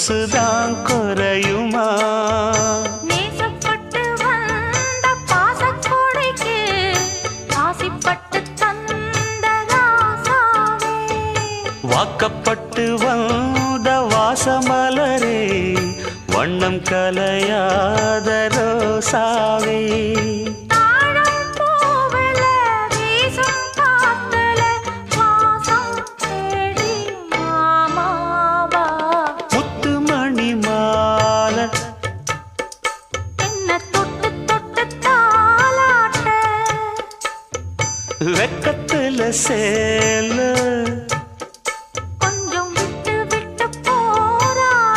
சொகுசுதான் குறையுமா? நேசப்பட்டு வந்த பாசக்கொடைக்கு ஆசைப்பட்டு தந்த ராசாவே, வாக்கப்பட்டு வந்த வாசமலரே, வண்ணம் கலையாத ரோசாவே. தாழம் பூவுல வீசும் காத்துல வாசம் தேடி மாமாவா, முத்து மணி மாலை என்ன தொட்டு தொட்டு தாலாட்ட, வெக்கத்துல சேல